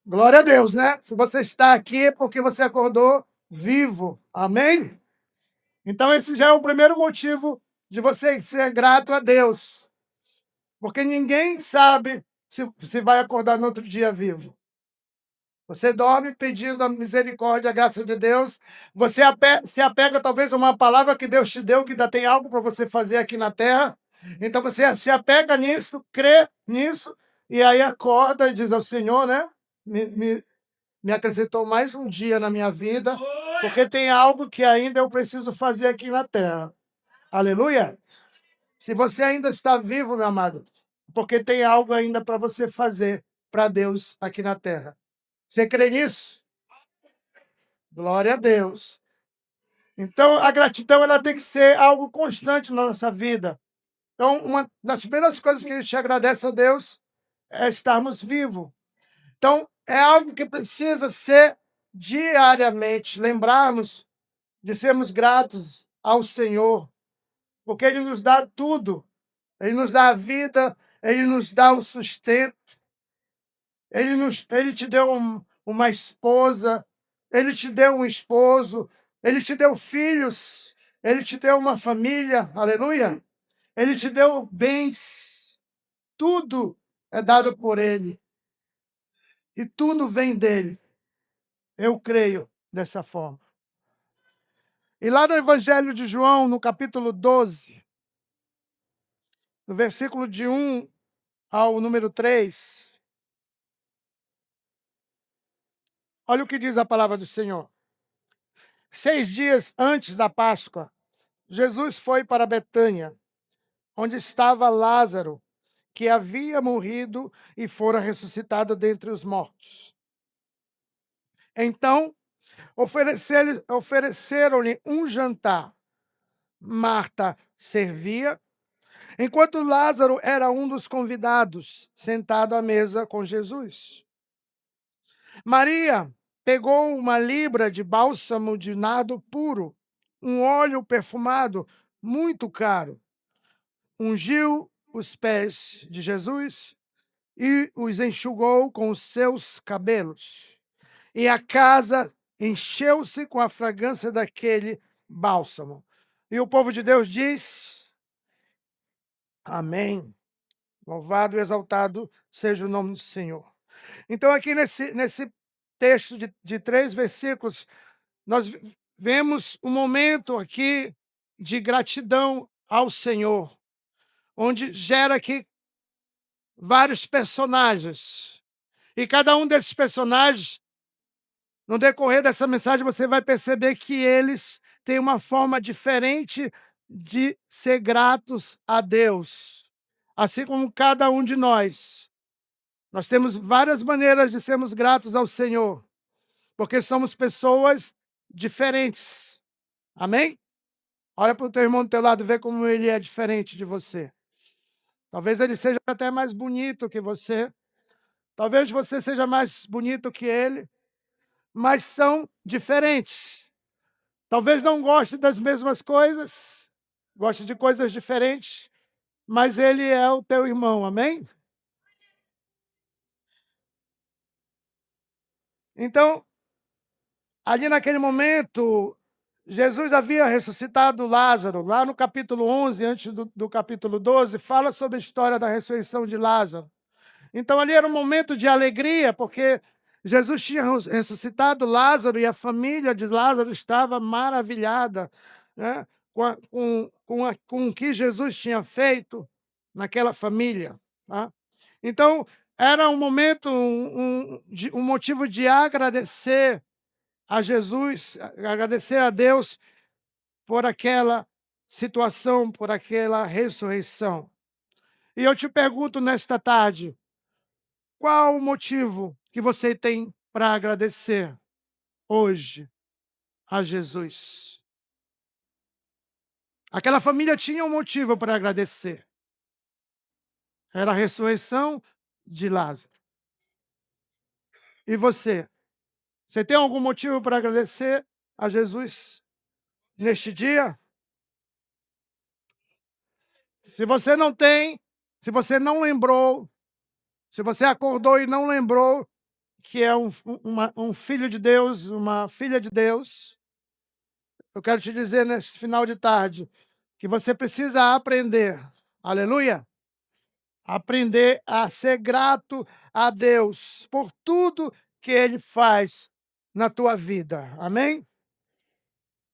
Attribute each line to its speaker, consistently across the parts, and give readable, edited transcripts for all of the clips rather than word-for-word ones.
Speaker 1: Glória a Deus, né? Se você está aqui é porque você acordou vivo. Amém? Então, esse já é o primeiro motivo de você ser grato a Deus. Porque ninguém sabe se vai acordar no outro dia vivo. Você dorme pedindo a misericórdia, a graça de Deus. Você se apega talvez a uma palavra que Deus te deu, que ainda tem algo para você fazer aqui na terra. Então você se apega nisso, crê nisso, e aí acorda e diz ao Senhor, né? Me acrescentou mais um dia na minha vida, porque tem algo que ainda eu preciso fazer aqui na terra. Aleluia! Se você ainda está vivo, meu amado, porque tem algo ainda para você fazer para Deus aqui na terra. Você crê nisso? Glória a Deus. Então, a gratidão ela tem que ser algo constante na nossa vida. Então, uma das primeiras coisas que a gente agradece a Deus é estarmos vivos. Então, é algo que precisa ser diariamente, lembrarmos de sermos gratos ao Senhor, porque Ele nos dá tudo. Ele nos dá a vida, Ele nos dá o sustento, Ele te deu uma esposa, Ele te deu um esposo, Ele te deu filhos, Ele te deu uma família, aleluia. Ele te deu bens, tudo é dado por Ele e tudo vem dele. Eu creio dessa forma. E lá no Evangelho de João, no capítulo 12, no versículo de 1 ao número 3, olha o que diz a palavra do Senhor. 6 dias antes da Páscoa, Jesus foi para Betânia, onde estava Lázaro, que havia morrido e fora ressuscitado dentre os mortos. Então, ofereceram-lhe um jantar. Marta servia, enquanto Lázaro era um dos convidados, sentado à mesa com Jesus. Maria pegou uma libra de bálsamo de nardo puro, um óleo perfumado muito caro, ungiu os pés de Jesus e os enxugou com os seus cabelos. E a casa encheu-se com a fragrância daquele bálsamo. E o povo de Deus diz: Amém. Louvado e exaltado seja o nome do Senhor. Então, aqui nesse texto de 3 versículos, nós vemos um momento aqui de gratidão ao Senhor, onde gera aqui vários personagens. E cada um desses personagens, no decorrer dessa mensagem, você vai perceber que eles têm uma forma diferente de ser gratos a Deus, assim como cada um de nós. Nós temos várias maneiras de sermos gratos ao Senhor, porque somos pessoas diferentes. Amém? Olha para o teu irmão do teu lado e vê como ele é diferente de você. Talvez ele seja até mais bonito que você. Talvez você seja mais bonito que ele, mas são diferentes. Talvez não goste das mesmas coisas, goste de coisas diferentes, mas ele é o teu irmão, amém? Então, ali naquele momento, Jesus havia ressuscitado Lázaro. Lá no capítulo 11, antes do capítulo 12, fala sobre a história da ressurreição de Lázaro. Então, ali era um momento de alegria, porque Jesus tinha ressuscitado Lázaro e a família de Lázaro estava maravilhada, né, com o que Jesus tinha feito naquela família. Tá? Então, era um momento, um motivo de agradecer a Jesus, agradecer a Deus por aquela situação, por aquela ressurreição. E eu te pergunto nesta tarde, qual o motivo que você tem para agradecer hoje a Jesus? Aquela família tinha um motivo para agradecer. Era a ressurreição de Lázaro. E você? Você tem algum motivo para agradecer a Jesus neste dia? Se você não tem, se você não lembrou, se você acordou e não lembrou, que é um filho de Deus, uma filha de Deus, eu quero te dizer nesse final de tarde que você precisa aprender, aleluia, aprender a ser grato a Deus por tudo que Ele faz na tua vida, amém?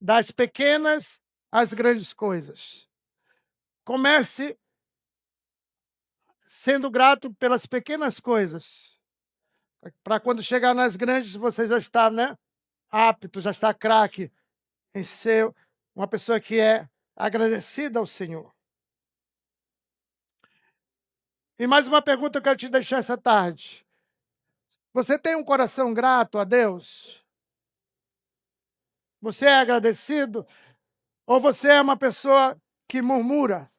Speaker 1: Das pequenas às grandes coisas. Comece sendo grato pelas pequenas coisas, para quando chegar nas grandes você já está, né, apto, já está craque em ser uma pessoa que é agradecida ao Senhor. E mais uma pergunta que eu quero te deixar essa tarde. Você tem um coração grato a Deus? Você é agradecido? Ou você é uma pessoa que murmura?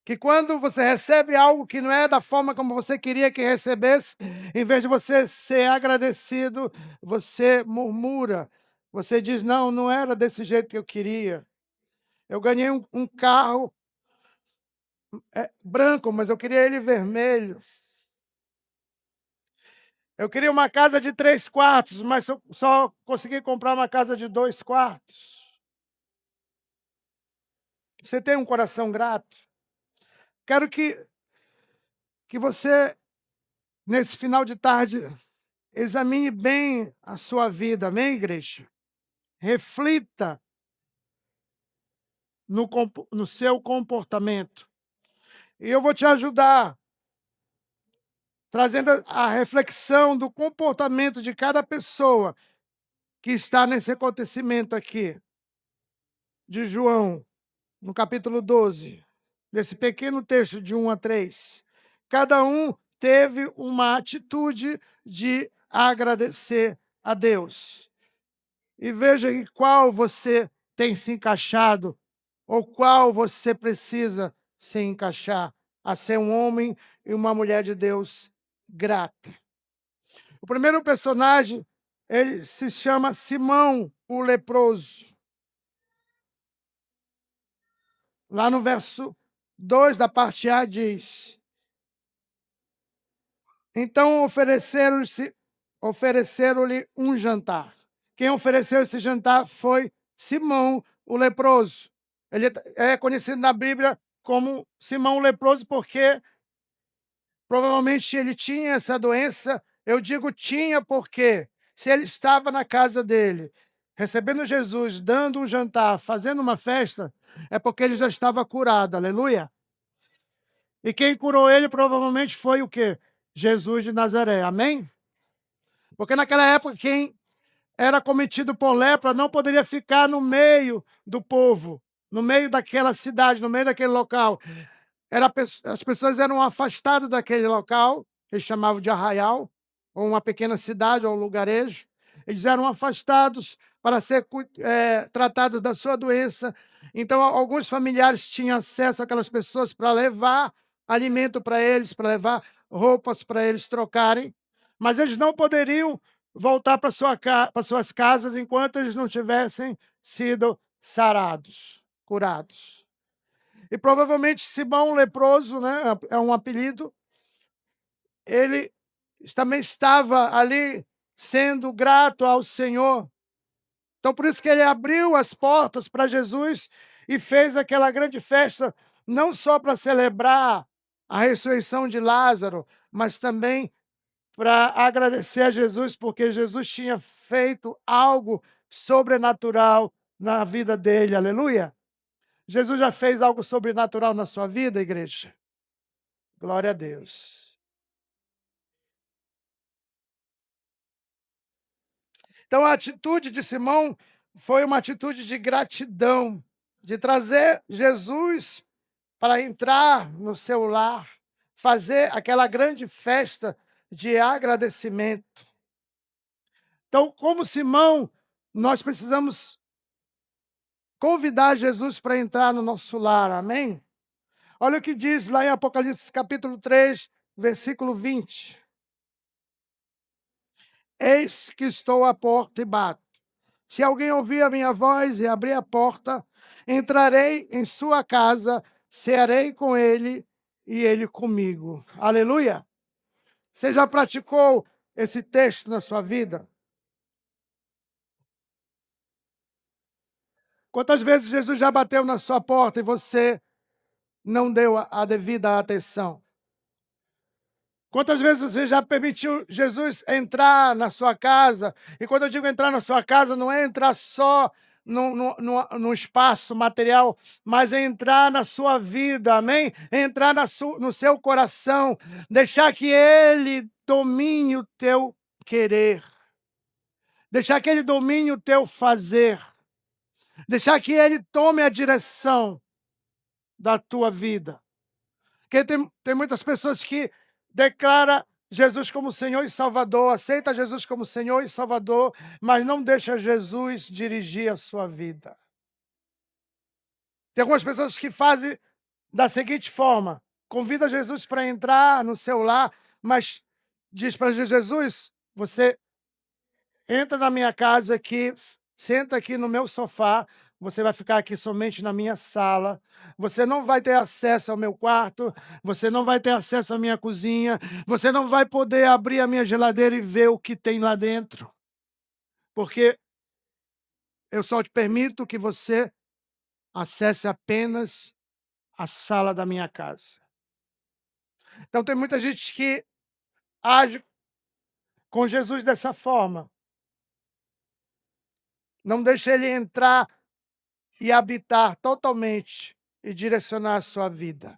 Speaker 1: Que quando você recebe algo que não é da forma como você queria que recebesse, em vez de você ser agradecido, você murmura. Você diz, não, não era desse jeito que eu queria. Eu ganhei um carro branco, mas eu queria ele vermelho. Eu queria uma casa de 3 quartos, mas só consegui comprar uma casa de 2 quartos. Você tem um coração grato? Quero que você, nesse final de tarde, examine bem a sua vida, amém, igreja? Reflita no seu comportamento. E eu vou te ajudar, trazendo a reflexão do comportamento de cada pessoa que está nesse acontecimento aqui, de João, no capítulo 12, desse pequeno texto de 1 a 3. Cada um teve uma atitude de agradecer a Deus. E veja em qual você tem se encaixado, ou qual você precisa se encaixar, a ser um homem e uma mulher de Deus grata. O primeiro personagem, ele se chama Simão, o leproso. Lá no verso 2 da parte A diz: então ofereceram-lhe um jantar. Quem ofereceu esse jantar foi Simão, o leproso. Ele é conhecido na Bíblia como Simão o leproso porque provavelmente ele tinha essa doença. Eu digo tinha porque se ele estava na casa dele, recebendo Jesus, dando um jantar, fazendo uma festa, é porque ele já estava curado, aleluia. E quem curou ele provavelmente foi o quê? Jesus de Nazaré, amém? Porque naquela época quem era cometido por lepra não poderia ficar no meio do povo, no meio daquela cidade, no meio daquele local. As pessoas eram afastadas daquele local, que eles chamavam de arraial, ou uma pequena cidade, ou um lugarejo. Eles eram afastados para ser tratados da sua doença. Então, alguns familiares tinham acesso àquelas pessoas para levar alimento para eles, para levar roupas para eles trocarem, mas eles não poderiam voltar para suas casas enquanto eles não tivessem sido sarados, curados. E provavelmente Simão leproso, né, é um apelido, ele também estava ali sendo grato ao Senhor. Então, por isso que ele abriu as portas para Jesus e fez aquela grande festa, não só para celebrar a ressurreição de Lázaro, mas também para agradecer a Jesus, porque Jesus tinha feito algo sobrenatural na vida dele, aleluia. Jesus já fez algo sobrenatural na sua vida, igreja? Glória a Deus. Então, a atitude de Simão foi uma atitude de gratidão, de trazer Jesus para entrar no seu lar, fazer aquela grande festa de agradecimento. Então, como Simão, nós precisamos convidar Jesus para entrar no nosso lar, amém? Olha o que diz lá em Apocalipse capítulo 3, versículo 20. Eis que estou à porta e bato. Se alguém ouvir a minha voz e abrir a porta, entrarei em sua casa, cearei com ele e ele comigo. Aleluia! Você já praticou esse texto na sua vida? Quantas vezes Jesus já bateu na sua porta e você não deu a devida atenção? Quantas vezes você já permitiu Jesus entrar na sua casa? E quando eu digo entrar na sua casa, não é entrar só no espaço material, mas é entrar na sua vida, amém? É entrar no seu coração, deixar que Ele domine o teu querer, deixar que Ele domine o teu fazer, deixar que Ele tome a direção da tua vida. Porque tem muitas pessoas que declaram Jesus como Senhor e Salvador, aceita Jesus como Senhor e Salvador, mas não deixa Jesus dirigir a sua vida. Tem algumas pessoas que fazem da seguinte forma: convida Jesus para entrar no seu lar, mas diz para Jesus: você entra na minha casa aqui, senta aqui no meu sofá, você vai ficar aqui somente na minha sala, você não vai ter acesso ao meu quarto, você não vai ter acesso à minha cozinha, você não vai poder abrir a minha geladeira e ver o que tem lá dentro, porque eu só te permito que você acesse apenas a sala da minha casa. Então tem muita gente que age com Jesus dessa forma, não deixa ele entrar e habitar totalmente e direcionar a sua vida.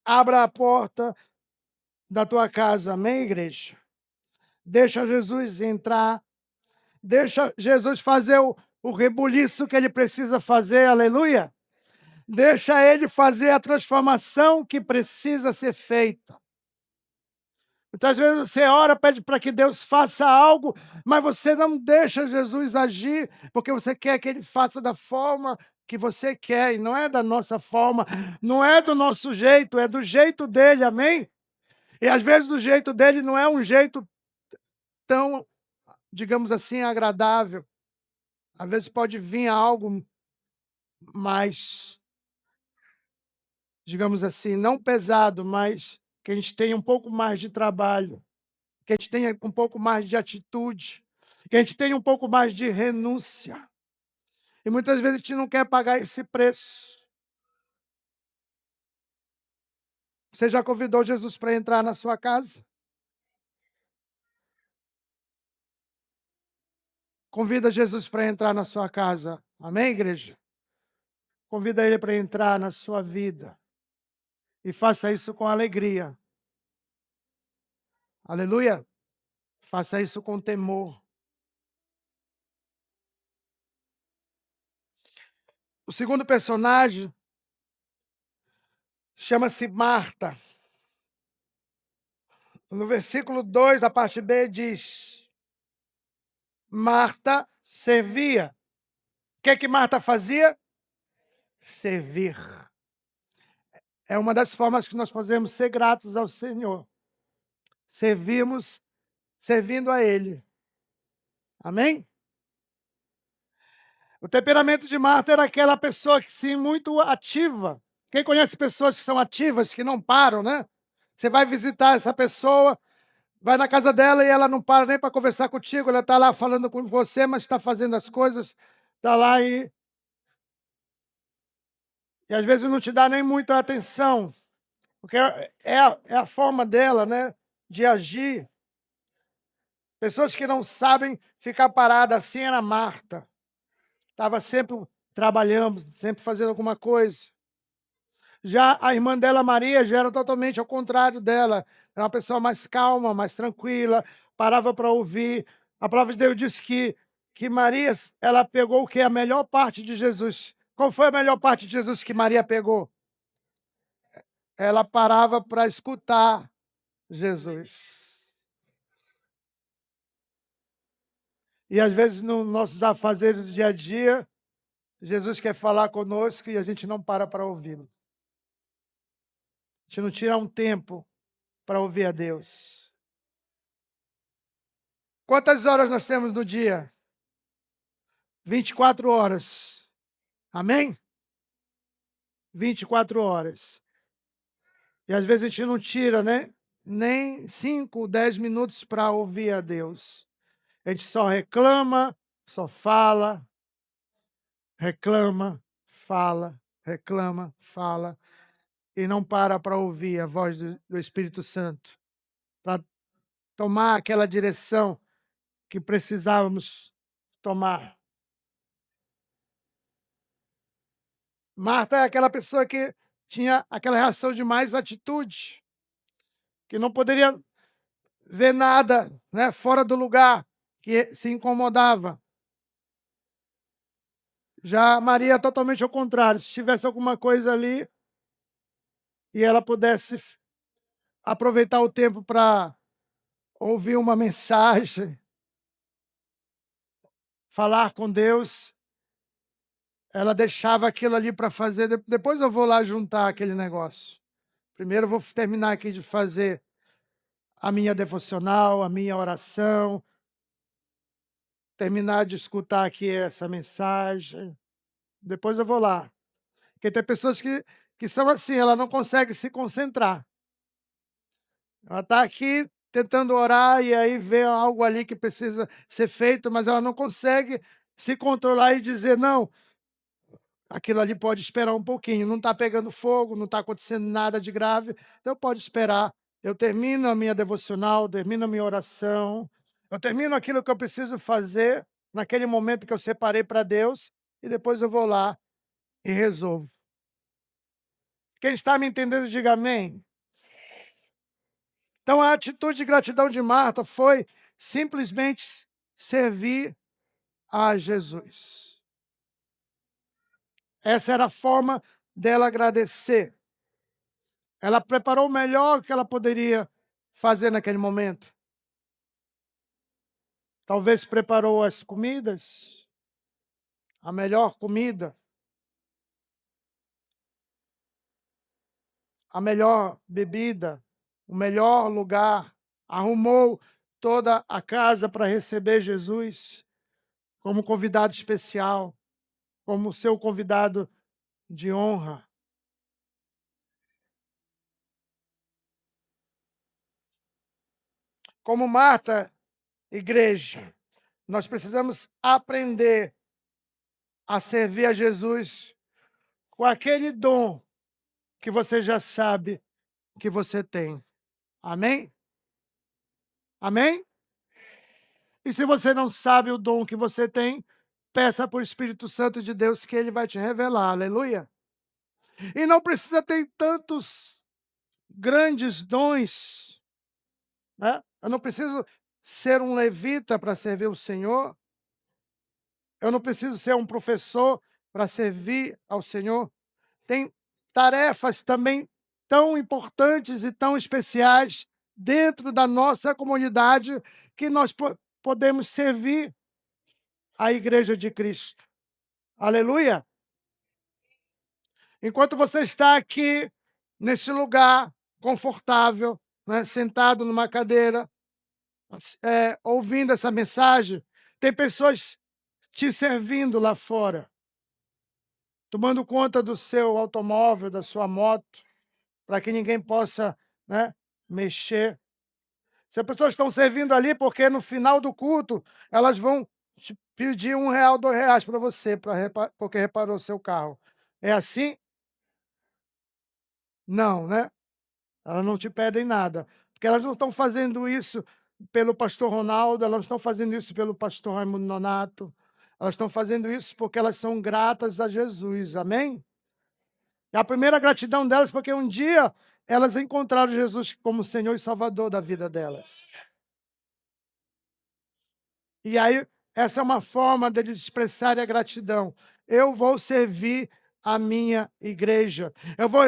Speaker 1: Abra a porta da tua casa, amém, igreja? Deixa Jesus entrar, deixa Jesus fazer o rebuliço que ele precisa fazer, aleluia. Deixa ele fazer a transformação que precisa ser feita. Muitas vezes você ora, pede para que Deus faça algo, mas você não deixa Jesus agir, porque você quer que ele faça da forma que você quer, e não é da nossa forma, não é do nosso jeito, é do jeito dele, amém? E às vezes o jeito dele não é um jeito tão, digamos assim, agradável. Às vezes pode vir algo mais, digamos assim, não pesado, mas que a gente tenha um pouco mais de trabalho, que a gente tenha um pouco mais de atitude, que a gente tenha um pouco mais de renúncia. E muitas vezes a gente não quer pagar esse preço. Você já convidou Jesus para entrar na sua casa? Convida Jesus para entrar na sua casa. Amém, igreja? Convida ele para entrar na sua vida. E faça isso com alegria. Aleluia. Faça isso com temor. O segundo personagem chama-se Marta. No versículo 2, a parte B, diz: Marta servia. O que é que Marta fazia? Servir. É uma das formas que nós podemos ser gratos ao Senhor. Servimos servindo a Ele. Amém? O temperamento de Marta era aquela pessoa que, sim, muito ativa. Quem conhece pessoas que são ativas, que não param, né? Você vai visitar essa pessoa, vai na casa dela e ela não para nem para conversar contigo, ela está lá falando com você, mas está fazendo as coisas, está lá e às vezes não te dá nem muita atenção, porque é a forma dela, né, de agir. Pessoas que não sabem ficar parada assim era Marta. Estava sempre trabalhando, sempre fazendo alguma coisa. Já a irmã dela, Maria, já era totalmente ao contrário dela. Era uma pessoa mais calma, mais tranquila, parava para ouvir. A palavra de Deus diz que Maria, ela pegou o que? A melhor parte de Jesus. Qual foi a melhor parte de Jesus que Maria pegou? Ela parava para escutar Jesus. E às vezes, nos nossos afazeres do dia a dia, Jesus quer falar conosco e a gente não para ouvi-lo. A gente não tira um tempo para ouvir a Deus. Quantas horas nós temos no dia? 24 horas. Amém? 24 horas. E às vezes a gente não tira, né, nem 5, 10 minutos para ouvir a Deus. A gente só reclama, só fala, reclama, fala, reclama, fala, e não para ouvir a voz do Espírito Santo, para tomar aquela direção que precisávamos tomar. Marta é aquela pessoa que tinha aquela reação de mais atitude, que não poderia ver nada, né, fora do lugar, que se incomodava. Já Maria é totalmente ao contrário, se tivesse alguma coisa ali e ela pudesse aproveitar o tempo para ouvir uma mensagem, falar com Deus, ela deixava aquilo ali para fazer, depois eu vou lá juntar aquele negócio. Primeiro eu vou terminar aqui de fazer a minha devocional, a minha oração, terminar de escutar aqui essa mensagem, depois eu vou lá. Porque tem pessoas que são assim, ela não consegue se concentrar. Ela está aqui tentando orar e aí vê algo ali que precisa ser feito, mas ela não consegue se controlar e dizer: "Não, aquilo ali pode esperar um pouquinho, não está pegando fogo, não está acontecendo nada de grave, então pode esperar. Eu termino a minha devocional, termino a minha oração, eu termino aquilo que eu preciso fazer naquele momento que eu separei para Deus e depois eu vou lá e resolvo". Quem está me entendendo, diga amém. Então a atitude de gratidão de Marta foi simplesmente servir a Jesus. Essa era a forma dela agradecer. Ela preparou o melhor que ela poderia fazer naquele momento. Talvez preparou as comidas, a melhor comida, a melhor bebida, o melhor lugar, arrumou toda a casa para receber Jesus como convidado especial, como seu convidado de honra. Como Marta, igreja, nós precisamos aprender a servir a Jesus com aquele dom que você já sabe que você tem. Amém? Amém? E se você não sabe o dom que você tem, peça para o Espírito Santo de Deus que ele vai te revelar. Aleluia. E não precisa ter tantos grandes dons, né? Eu não preciso ser um levita para servir o Senhor. Eu não preciso ser um professor para servir ao Senhor. Tem tarefas também tão importantes e tão especiais dentro da nossa comunidade que nós podemos servir a igreja de Cristo. Aleluia! Enquanto você está aqui, nesse lugar confortável, né, sentado numa cadeira, ouvindo essa mensagem, tem pessoas te servindo lá fora, tomando conta do seu automóvel, da sua moto, para que ninguém possa, né, mexer. Se as pessoas estão servindo ali, porque no final do culto elas vão te pedir R$ 1, R$ 2 para você, porque reparou o seu carro. É assim? Não, né? Elas não te pedem nada, porque elas não estão fazendo isso pelo pastor Ronaldo, elas não estão fazendo isso pelo pastor Raimundo Nonato, elas estão fazendo isso porque elas são gratas a Jesus, amém? E a primeira gratidão delas porque um dia elas encontraram Jesus como Senhor e Salvador da vida delas. E aí, essa é uma forma deles expressarem a gratidão. Eu vou servir a minha igreja. Eu vou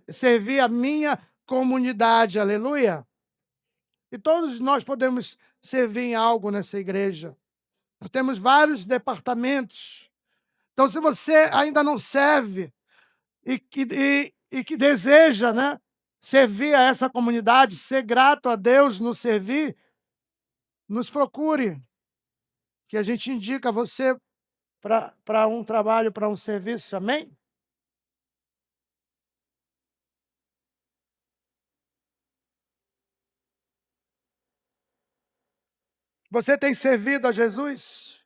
Speaker 1: servir a minha comunidade. Aleluia. E todos nós podemos servir em algo nessa igreja. Nós temos vários departamentos. Então, se você ainda não serve e que deseja, né, servir a essa comunidade, ser grato a Deus no servir, nos procure, que a gente indica você para um trabalho, para um serviço, amém? Você tem servido a Jesus?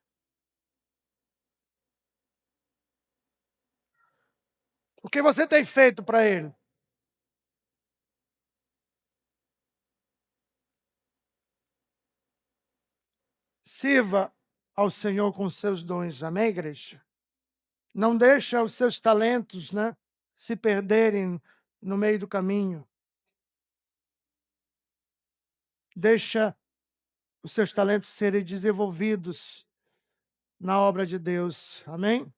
Speaker 1: O que você tem feito para Ele? Sirva ao Senhor com seus dons, amém, igreja? Não deixa os seus talentos, né, se perderem no meio do caminho. Deixa os seus talentos serem desenvolvidos na obra de Deus, amém?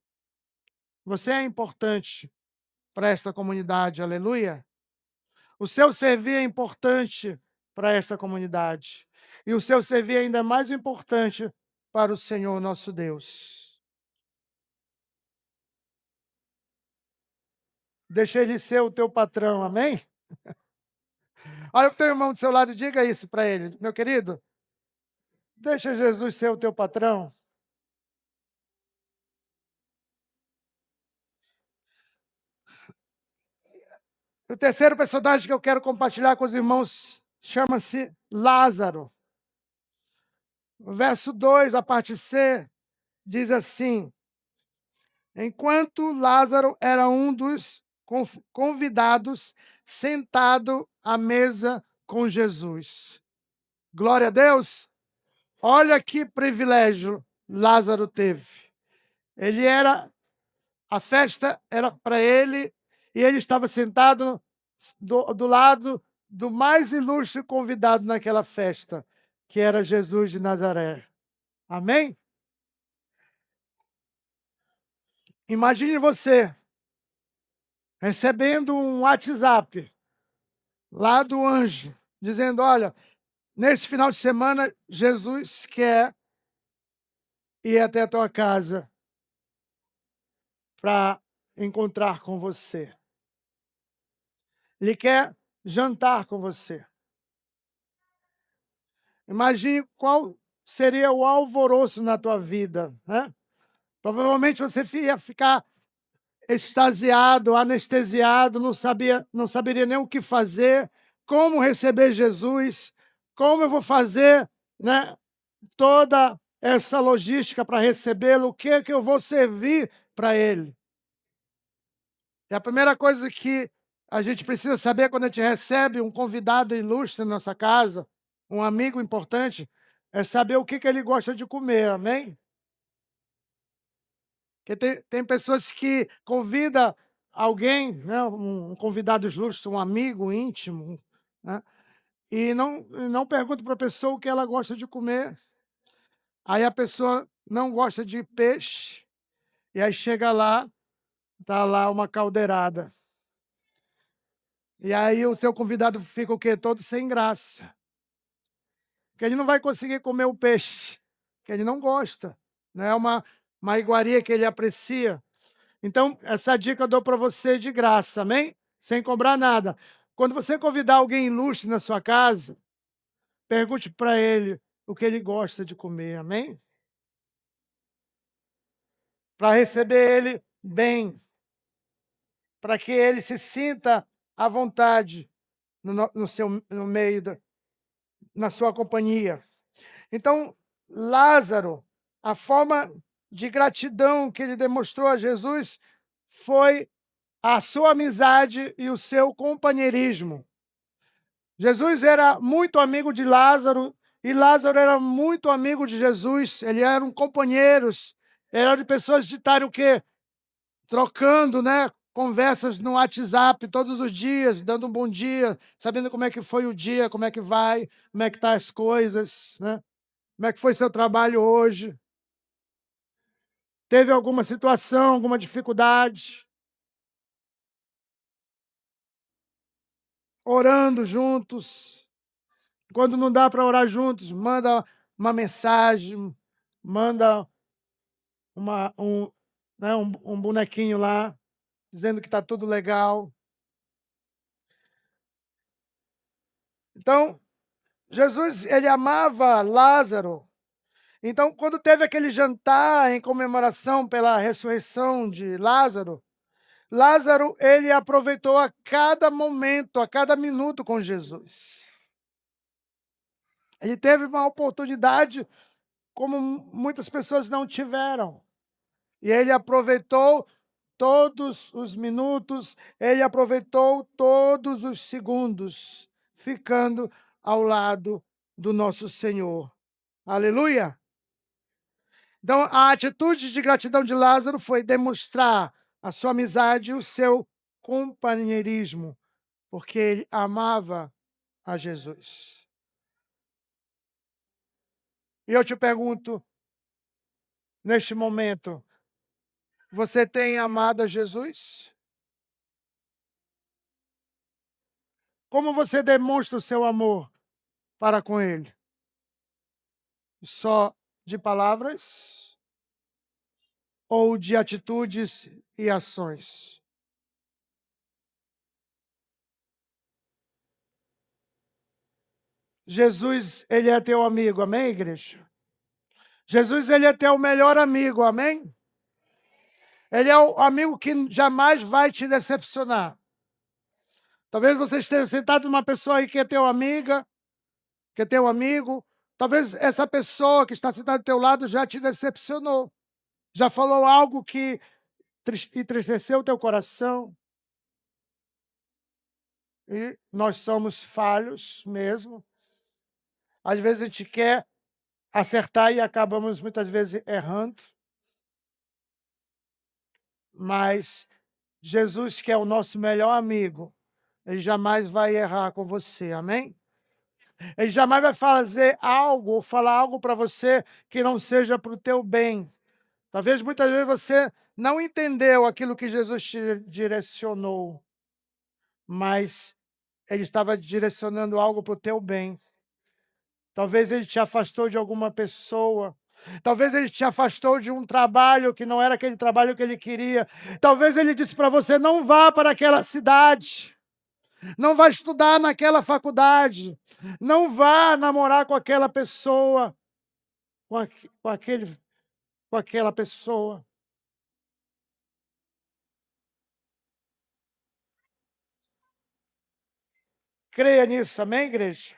Speaker 1: Você é importante para esta comunidade, aleluia? O seu servir é importante para esta comunidade. E o seu servir é ainda mais importante para o Senhor nosso Deus. Deixa Ele ser o teu patrão, amém? Olha para o teu irmão do seu lado e diga isso para ele, meu querido. Deixa Jesus ser o teu patrão. O terceiro personagem que eu quero compartilhar com os irmãos chama-se Lázaro. O verso 2, a parte C, diz assim: enquanto Lázaro era um dos convidados sentado à mesa com Jesus. Glória a Deus! Olha que privilégio Lázaro teve. A festa era para ele e ele estava sentado do lado do mais ilustre convidado naquela festa, que era Jesus de Nazaré. Amém? Imagine você recebendo um WhatsApp lá do anjo, dizendo: olha, nesse final de semana, Jesus quer ir até a tua casa para encontrar com você. Ele quer jantar com você. Imagine qual seria o alvoroço na tua vida, né? Provavelmente você ia ficar extasiado, anestesiado, não saberia nem o que fazer, como receber Jesus, como eu vou fazer, né, toda essa logística para recebê-lo, o que é que eu vou servir para ele. E a primeira coisa que a gente precisa saber quando a gente recebe um convidado ilustre na nossa casa, um amigo importante, é saber o que ele gosta de comer, amém? Porque tem pessoas que convidam alguém, né, um convidado ilustre, um amigo íntimo, né, e não pergunta para a pessoa o que ela gosta de comer. Aí a pessoa não gosta de peixe, e aí chega lá, tá lá uma caldeirada. E aí o seu convidado fica o quê? Todo sem graça. Porque ele não vai conseguir comer o peixe, que ele não gosta. Não é uma iguaria que ele aprecia. Então, essa dica eu dou para você de graça, amém? Sem cobrar nada. Quando você convidar alguém ilustre na sua casa, pergunte para ele o que ele gosta de comer, amém? Para receber ele bem, para que ele se sinta à vontade no meio, na sua companhia. Então, Lázaro, a forma de gratidão que ele demonstrou a Jesus foi a sua amizade e o seu companheirismo. Jesus era muito amigo de Lázaro e Lázaro era muito amigo de Jesus. Eles eram companheiros, eram de pessoas de estarem o quê? Trocando, né? Conversas no WhatsApp todos os dias, dando um bom dia, sabendo como é que foi o dia, como é que vai, como é que tá as coisas, né? Como é que foi seu trabalho hoje? Teve alguma situação, alguma dificuldade? Orando juntos. Quando não dá para orar juntos, manda uma mensagem, manda um bonequinho lá, dizendo que está tudo legal. Então, Jesus, ele amava Lázaro. Então, quando teve aquele jantar em comemoração pela ressurreição de Lázaro, Lázaro, ele aproveitou a cada momento, a cada minuto com Jesus. Ele teve uma oportunidade como muitas pessoas não tiveram. E ele aproveitou todos os minutos, ele aproveitou todos os segundos, ficando ao lado do nosso Senhor. Aleluia! Então, a atitude de gratidão de Lázaro foi demonstrar a sua amizade e o seu companheirismo, porque ele amava a Jesus. E eu te pergunto, neste momento, você tem amado a Jesus? Como você demonstra o seu amor para com ele? Só de palavras ou de atitudes e ações? Jesus, ele é teu amigo, amém, igreja? Jesus, ele é teu melhor amigo, amém? Ele é o amigo que jamais vai te decepcionar. Talvez você esteja sentado numa pessoa aí que é teu amiga, que é teu amigo. Talvez essa pessoa que está sentada do teu lado já te decepcionou. Já falou algo que entristeceu o teu coração. E nós somos falhos mesmo. Às vezes a gente quer acertar e acabamos muitas vezes errando. Mas Jesus, que é o nosso melhor amigo, ele jamais vai errar com você, amém? Ele jamais vai fazer algo ou falar algo para você que não seja para o teu bem. Talvez muitas vezes você não entendeu aquilo que Jesus te direcionou, mas ele estava direcionando algo para o teu bem. Talvez ele te afastou de alguma pessoa. Talvez ele te afastou de um trabalho que não era aquele trabalho que ele queria. Talvez ele disse para você: não vá para aquela cidade. Não vá estudar naquela faculdade. Não vá namorar com aquela pessoa. Com aquela pessoa. Creia nisso, amém, igreja?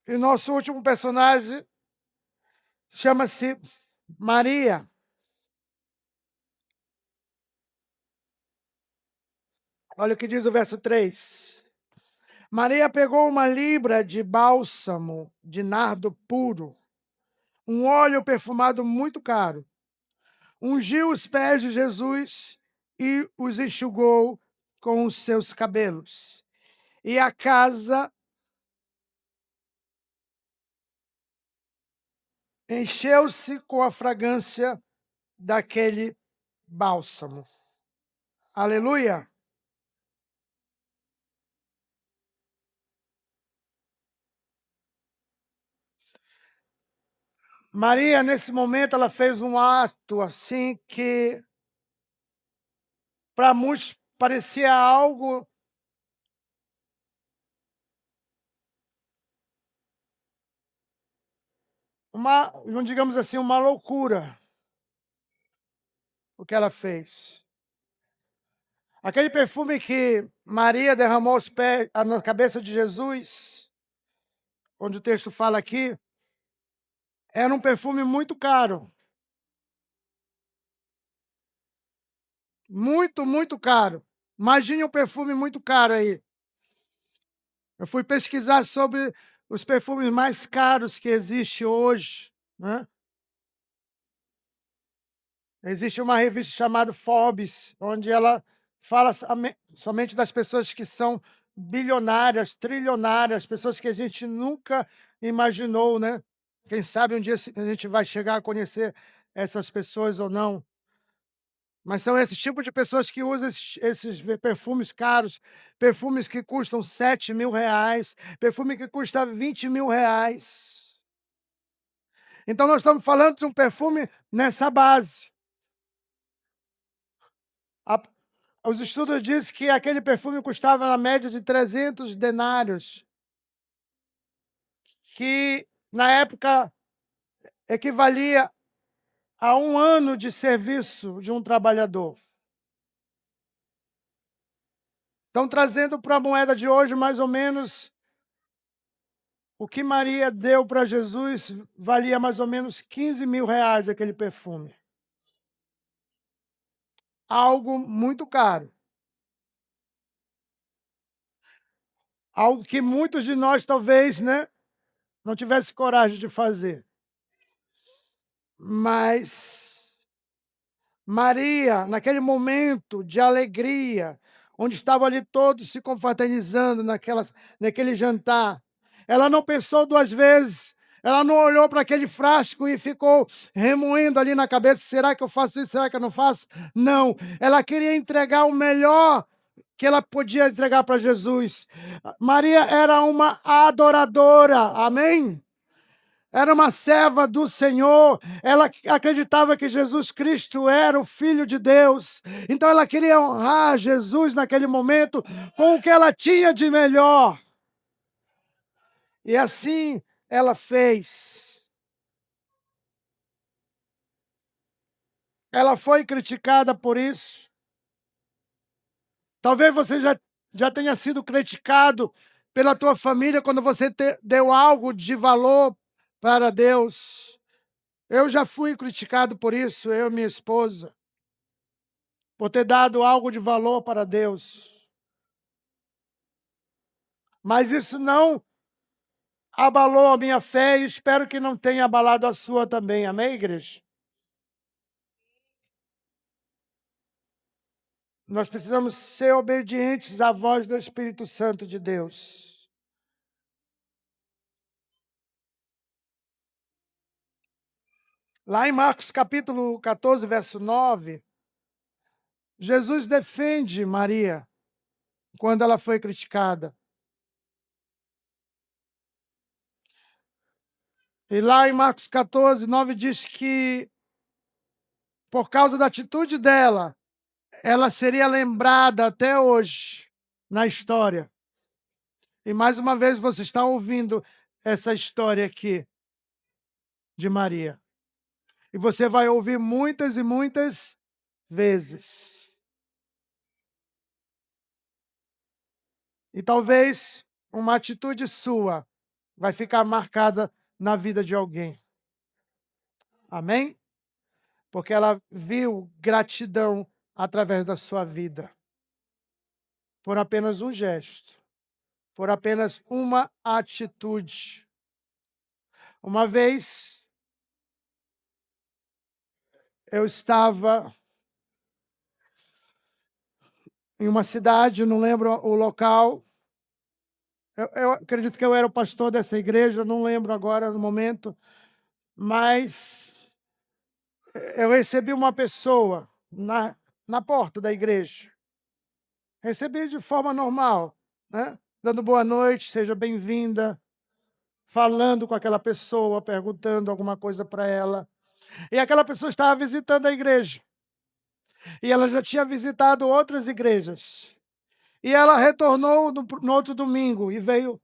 Speaker 1: E nosso último personagem chama-se Maria. Olha o que diz o verso 3. Maria pegou uma libra de bálsamo de nardo puro, um óleo perfumado muito caro, ungiu os pés de Jesus e os enxugou com os seus cabelos. E a casa encheu-se com a fragrância daquele bálsamo. Aleluia! Maria, nesse momento, ela fez um ato assim que para muitos parecia algo não digamos assim, uma loucura o que ela fez. Aquele perfume que Maria derramou aos pés, na cabeça de Jesus, onde o texto fala aqui, era um perfume muito caro. Muito, muito caro. Imagine um perfume muito caro aí. Eu fui pesquisar sobre os perfumes mais caros que existe hoje, né? Existe uma revista chamada Forbes, onde ela fala somente das pessoas que são bilionárias, trilionárias, pessoas que a gente nunca imaginou, né? Quem sabe um dia a gente vai chegar a conhecer essas pessoas ou não. Mas são esse tipo de pessoas que usam esses perfumes caros, perfumes que custam R$ 7.000, perfume que custa R$ 20.000. Então nós estamos falando de um perfume nessa base. Os estudos dizem que aquele perfume custava na média de 300 denários, que na época equivalia a 1 ano de serviço de um trabalhador. Então, trazendo para a moeda de hoje, mais ou menos, o que Maria deu para Jesus valia mais ou menos R$ 15.000 aquele perfume. Algo muito caro. Algo que muitos de nós talvez, né, não tivesse coragem de fazer. Mas Maria, naquele momento de alegria, onde estavam ali todos se confraternizando naquele jantar, ela não pensou duas vezes, ela não olhou para aquele frasco e ficou remoendo ali na cabeça: será que eu faço isso, será que eu não faço? Não, ela queria entregar o melhor que ela podia entregar para Jesus. Maria era uma adoradora, amém? Era uma serva do Senhor, ela acreditava que Jesus Cristo era o Filho de Deus, então ela queria honrar Jesus naquele momento com o que ela tinha de melhor. E assim ela fez. Ela foi criticada por isso. Talvez você já tenha sido criticado pela tua família quando você deu algo de valor para Deus. Eu já fui criticado por isso, eu e minha esposa, por ter dado algo de valor para Deus. Mas isso não abalou a minha fé e espero que não tenha abalado a sua também. Amém, igreja? Nós precisamos ser obedientes à voz do Espírito Santo de Deus. Lá em Marcos capítulo 14, verso 9, Jesus defende Maria quando ela foi criticada. E lá em Marcos 14, 9 diz que por causa da atitude dela, ela seria lembrada até hoje na história. E mais uma vez você está ouvindo essa história aqui de Maria. E você vai ouvir muitas e muitas vezes. E talvez uma atitude sua vai ficar marcada na vida de alguém. Amém? Porque ela viu gratidão através da sua vida. Por apenas um gesto. Por apenas uma atitude. Uma vez, eu estava em uma cidade, não lembro o local. Eu acredito que eu era o pastor dessa igreja, não lembro agora no momento, mas eu recebi uma pessoa na porta da igreja. Recebi de forma normal, né? Dando boa noite, seja bem-vinda, falando com aquela pessoa, perguntando alguma coisa para ela. E aquela pessoa estava visitando a igreja. E ela já tinha visitado outras igrejas. E ela retornou no outro domingo e veio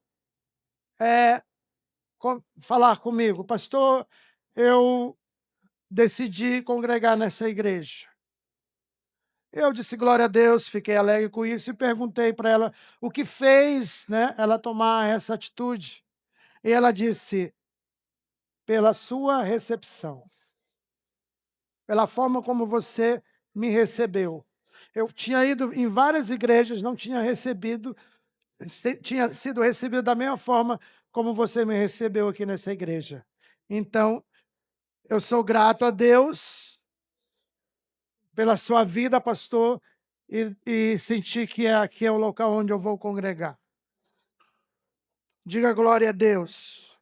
Speaker 1: falar comigo: pastor, eu decidi congregar nessa igreja. Eu disse glória a Deus, fiquei alegre com isso e perguntei para ela o que fez, né, ela tomar essa atitude. E ela disse: pela sua recepção, pela forma como você me recebeu. Eu tinha ido em várias igrejas, não tinha tinha sido recebido da mesma forma como você me recebeu aqui nessa igreja. Então, eu sou grato a Deus pela sua vida, pastor, e sentir que aqui é o local onde eu vou congregar. Diga glória a Deus.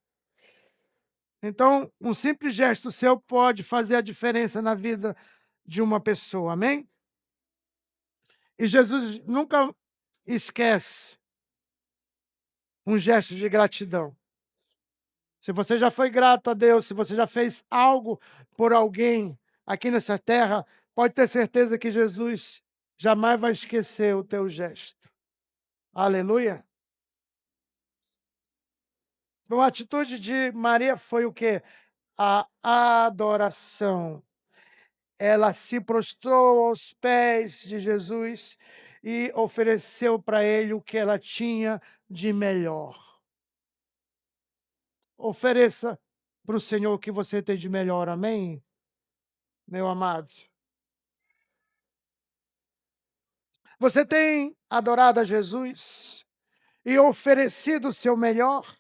Speaker 1: Então, um simples gesto seu pode fazer a diferença na vida de uma pessoa, amém? E Jesus nunca esquece um gesto de gratidão. Se você já foi grato a Deus, se você já fez algo por alguém aqui nessa terra, pode ter certeza que Jesus jamais vai esquecer o teu gesto. Aleluia. Então, a atitude de Maria foi o quê? A adoração. Ela se prostrou aos pés de Jesus e ofereceu para ele o que ela tinha de melhor. Ofereça para o Senhor o que você tem de melhor, amém, meu amado? Você tem adorado a Jesus e oferecido o seu melhor?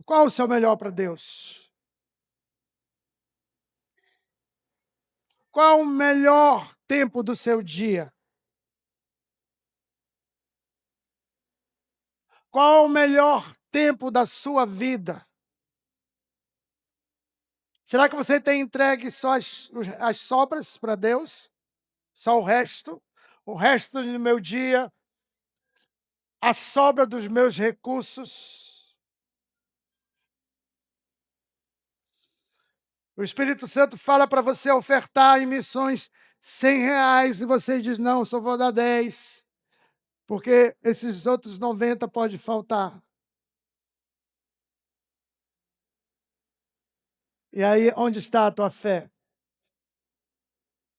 Speaker 1: Qual o seu melhor para Deus? Qual o melhor tempo do seu dia? Qual o melhor tempo da sua vida? Será que você tem entregue só as sobras para Deus? Só o resto? O resto do meu dia, a sobra dos meus recursos? O Espírito Santo fala para você ofertar em missões R$ 100 e você diz, não, só vou dar 10, porque esses outros 90 pode faltar. E aí, onde está a tua fé?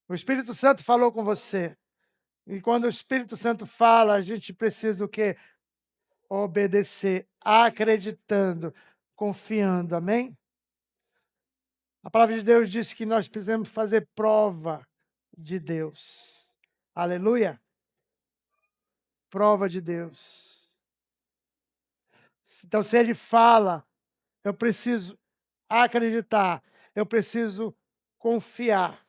Speaker 1: O Espírito Santo falou com você. E quando o Espírito Santo fala, a gente precisa o quê? Obedecer, acreditando, confiando, amém? A palavra de Deus diz que nós precisamos fazer prova de Deus. Aleluia? Prova de Deus. Então, se ele fala, eu preciso acreditar, eu preciso confiar.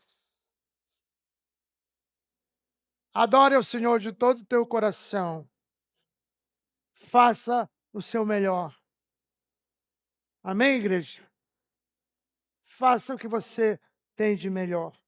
Speaker 1: Adore ao Senhor de todo o teu coração. Faça o seu melhor. Amém, igreja? Faça o que você tem de melhor.